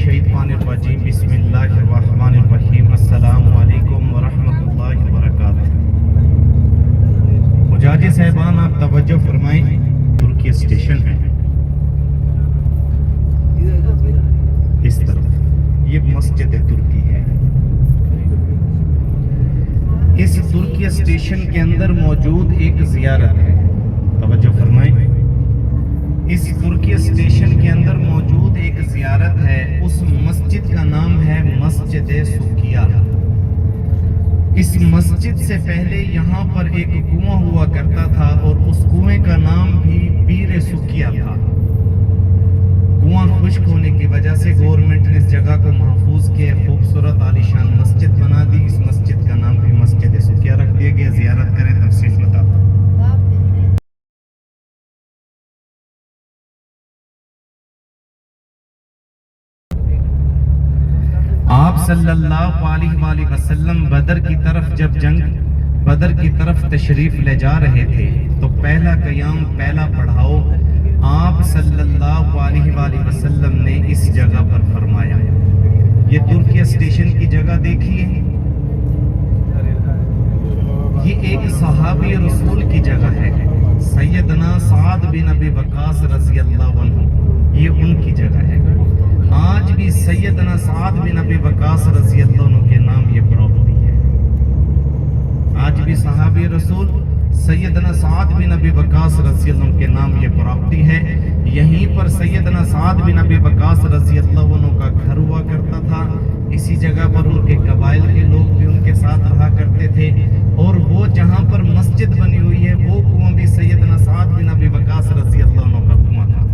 الشیطان الرجیم بسم اللہ الرحمن الرحیم السلام علیکم ورحمۃ اللہ وبرکاتہ۔ حجاج صاحبان آپ توجہ فرمائیں، ترکی اسٹیشن ہے اس طرف، یہ مسجد ترکی ہے۔ اس ترکی اسٹیشن کے اندر موجود ایک زیارت ہے، توجہ فرمائیں، اس ترکی اسٹیشن کے اندر موجود ایک زیارت ہے، اس مسجد کا نام ہے مسجد سکیہ۔ اس مسجد سے پہلے یہاں پر ایک کنواں ہوا کرتا تھا اور اس کنویں کا نام بھی بیر سکیہ تھا۔ کنواں خشک ہونے کی وجہ سے گورنمنٹ نے اس جگہ کو محفوظ کیا، خوبصورت عالیشان مسجد بنا دی۔ اس مسجد کا نام بھی مسجد سکیہ رکھ دیا گیا۔ زیارت کریں، تفصیل بتاتا ہوں۔ آپ صلی اللہ علیہ وآلہ وسلم بدر کی طرف جب جنگ بدر کی طرف تشریف لے جا رہے تھے تو پہلا قیام، پہلا پڑھاؤ آپ صلی اللہ علیہ وآلہ وسلم نے اس جگہ پر فرمایا۔ یہ ترکی اسٹیشن کی جگہ دیکھیے، یہ ایک صحابی رسول کی جگہ ہے، سیدنا سعد بن ابی وقاص رضی اللہ عنہ، یہ ان کی جگہ ہے۔ آج بھی سیدنا سعد بن ابی وقاص رضی اللہ عنہ کے نام یہ پراپرٹی ہے۔ آج بھی صحابی رسول سیدنا سعد بن ابی وقاص رضی اللہ عنہ کے نام یہ پراپرٹی ہے۔ یہیں پر سیدنا سعد بن ابی وقاص رضی اللہ عنہ کا گھر ہوا کرتا تھا۔ اسی جگہ پر ان کے قبائل کے لوگ بھی ان کے ساتھ رہا کرتے تھے، اور وہ جہاں پر مسجد بنی ہوئی ہے وہ کنواں بھی سیدنا سعد بن ابی وقاص رضی اللہ عنہ کا کنواں تھا۔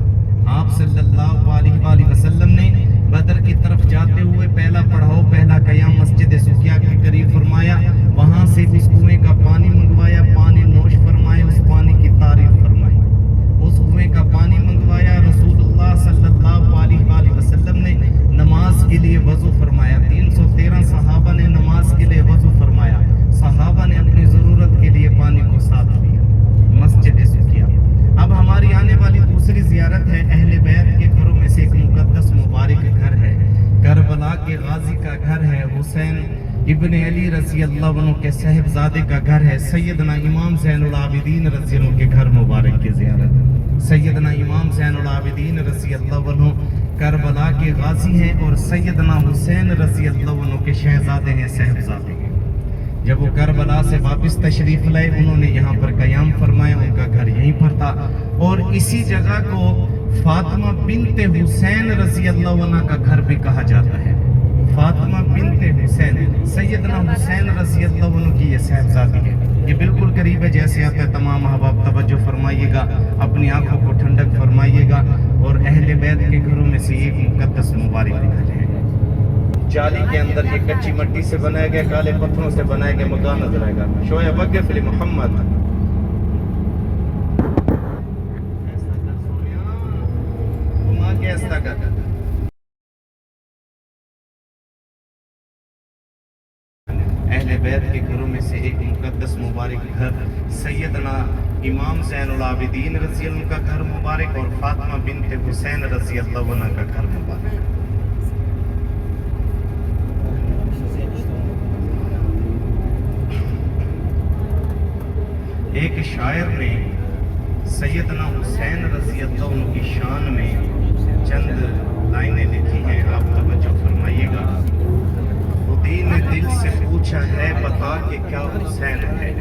آپ صلی اللہ علیہ وآلہ وسلم نے بدر کی طرف جاتے ہوئے پہلا پڑھاؤ، پہلا قیام مسجد سکیہ کے قریب فرمایا۔ وہاں سے اس کنویں کا پانی منگوایا، پانی نوش فرمایا، اس پانی کی تعریف فرمائی۔ اس کنویں کا پانی منگوایا، رسول اللہ صلی اللہ علیہ وآلہ وسلم نے نماز کے لیے وضو فرمایا۔ 313 صحابہ نے نماز کے لیے وضو فرمایا۔ صحابہ نے اپنی ضرورت کے لیے پانی کو ساتھ لیا، مسجد سکیہ۔ اب ہماری آنے والی دوسری زیارت ہے، اہل بیت کے گھروں میں سے ایک مقدس مبارک گھر ہے، کربلا کے غازی کا گھر ہے، حسین ابن علی رضی اللہ عنہ کے صاحبزادے کا گھر ہے، سیدنا امام زین العابدین رضی اللہ عنہ کے گھر مبارک کی زیارت۔ سیدنا امام زین العابدین رضی اللہ عنہ کربلا کے غازی ہیں اور سیدنا حسین رضی اللہ عنہ کے شہزادے ہیں، صاحبزادے ہیں۔ جب وہ کربلا سے واپس تشریف لائے، انہوں نے یہاں پر قیام فرمایا، ان کا گھر یہیں پر تھا، اور اسی جگہ کو فاطمہ بنت حسین رضی اللہ عنہ کا گھر بھی کہا جاتا ہے۔ فاطمہ بنت حسین، سیدنا حسین رضی اللہ عنہ کی یہ صاحبزادی ہے۔ یہ بالکل قریب ہے، جیسے آتا ہے۔ تمام احباب توجہ فرمائیے گا، اپنی آنکھوں کو ٹھنڈک فرمائیے گا، اور اہل بیت کے گھروں میں سے ایک مقدس مبارک گھر ہے۔ جالی کے اندر یہ کچی مٹی سے بنایا گیا، کالے پتھروں سے بنایا گیا مکان نظر آئے گا۔ شویہ وقف لی محمد۔ اہل بیت کے گھروں میں سے ایک مقدس مبارک گھر، سیدنا امام زین العابدین رضی اللہ عنہ کا گھر مبارک اور فاطمہ بنت حسین رضی اللہ عنہ کا گھر مبارک۔ ایک شاعر نے سیدنا حسین رضی اللہ عنہ کی شان میں چند لائنیں لکھی ہیں، آپ توجہ فرمائیے گا۔ خودی نے دل سے پوچھا ہے بتا کہ کیا حسین ہے،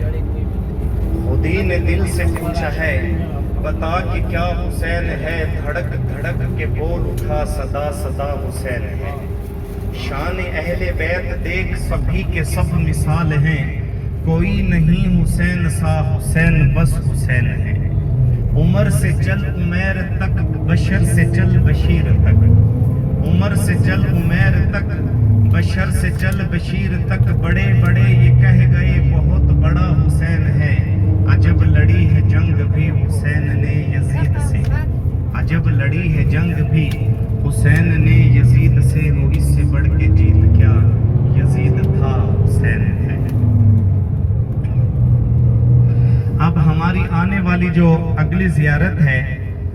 خودی نے دل سے پوچھا ہے بتا کہ کیا حسین ہے، دھڑک دھڑک کے بول اٹھا صدا صدا حسین ہے۔ شان اہل بیت دیکھ سبھی کے سب مثال ہیں، کوئی نہیں حسین سا، حسین بس حسین ہے۔ عمر سے چل عمیر تک، بشر سے چل بشیر تک، عمر سے چل عمیر تک، بشر سے چل بشیر تک، بڑے بڑے یہ کہہ گئے بہت بڑا حسین ہے۔ عجب لڑی ہے جنگ بھی حسین نے یزید سے، عجب لڑی ہے جنگ بھی حسین نے یزید سے، وہ اس سے بڑھ کے جیت کیا یزید تھا، حسین ہے۔ اب ہماری آنے والی جو اگلی زیارت ہے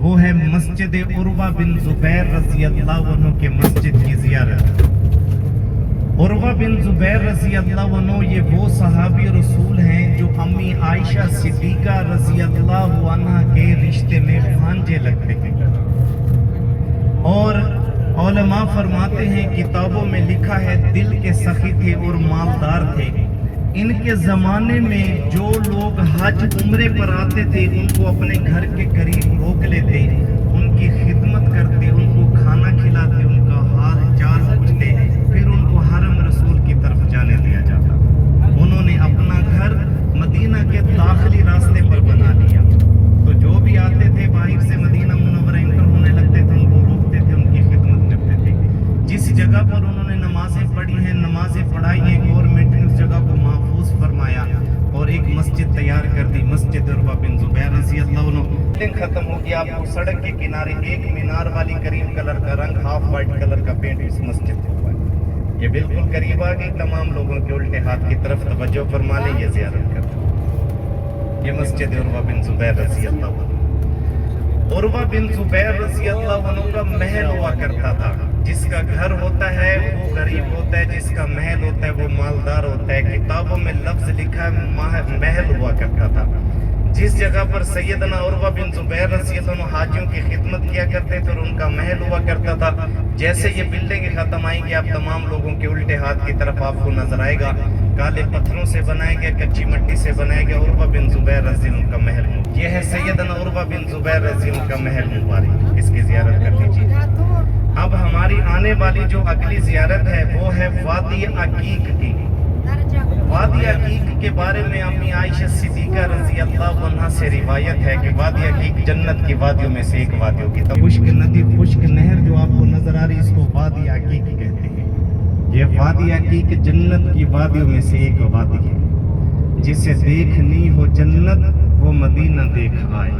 وہ ہے مسجد عروہ بن زبیر رضی اللہ عنہ کے مسجد کی زیارت۔ عروہ بن زبیر رضی اللہ عنہ یہ وہ صحابی رسول ہیں جو امی عائشہ صدیقہ رضی اللہ عنہ کے رشتے میں بھانجے لگتے ہیں، اور علماء فرماتے ہیں کتابوں میں لکھا ہے دل کے سخی تھے اور مالدار تھے۔ ان کے زمانے میں جو لوگ حج عمرے پر آتے تھے ان کو اپنے گھر کے قریب روک لیتے، ان کی خدمت کرتے، ان کو کھانا کھلاتے، ان کا حال چال پوچھتے، پھر ان کو حرم رسول کی طرف جانے دیا جاتا۔ انہوں نے اپنا گھر مدینہ کے داخلی راستے پر بنا لیا، تو جو بھی آتے تھے باہر سے مدینہ منورہ انٹر ہونے لگتے تھے ان کو روکتے تھے، ان کی خدمت کرتے تھے۔ جس جگہ پر انہوں نے نمازیں پڑھی ہیں، نمازیں پڑھائی ہیں، گورنمنٹ نے اس جگہ کو محفوظ فرمایا اور ایک مسجد تیار کر دی، مسجد عروہ بن زبیر رضی اللہ عنہ۔ دن ختم ہو گیا، آپ کو سڑک کے کنارے ایک مینار والی کریم کلر کا رنگ، ہاف وائٹ کلر کا پینٹ اس مسجد کو ہوا ہے۔ یہ بالکل قریب آ گئی، تمام لوگوں کے الٹے ہاتھ کی طرف توجہ فرما لیں، یہ زیارت کر۔ یہ مسجد عروہ بن زبیر رضی اللہ عنہ۔ عروہ بن زبیر رضی اللہ عنہ کا محل ہوا کرتا تھا۔ جس کا گھر ہوتا ہے وہ غریب ہوتا ہے، جس کا محل ہوتا ہے وہ مالدار ہوتا ہے۔ کتابوں میں لفظ لکھا ہے محل ہوا کرتا تھا۔ جس جگہ پر سیدنا عروہ بن زبیر رضی اللہ عنہ حاجیوں کی خدمت کیا کرتے تھے اور ان کا محل ہوا کرتا تھا، جیسے یہ بلڈنگ ختم آئیں گی آپ تمام لوگوں کے الٹے ہاتھ کی طرف آپ کو نظر آئے گا، کالے پتھروں سے بنایا گیا، کچی مٹی سے بنایا گیا عروہ بن زبیر رضی اللہ عنہ کا محل۔ یہ ہے سیدنا عروہ بن زبیر رضی اللہ عنہ کا محل مبارک، اس کی زیارت کر لیجیے۔ اب ہماری آنے والی جو اگلی زیارت ہے وہ ہے وادی عقیق کی۔ وادی عقیق کے بارے میں امی عائشہ صدیقہ رضی اللہ عنہ سے روایت ہے کہ وادی عقیق جنت کی وادیوں میں سے ایک وادی ہوگی۔ خشک ندی، خشک نہر جو آپ کو نظر آ رہی ہے اس کو وادی عقیق کہتے ہیں۔ یہ وادی عقیق جنت کی وادیوں میں سے ایک وادی ہے، جسے دیکھنی ہو جنت وہ مدینہ دیکھ آئے۔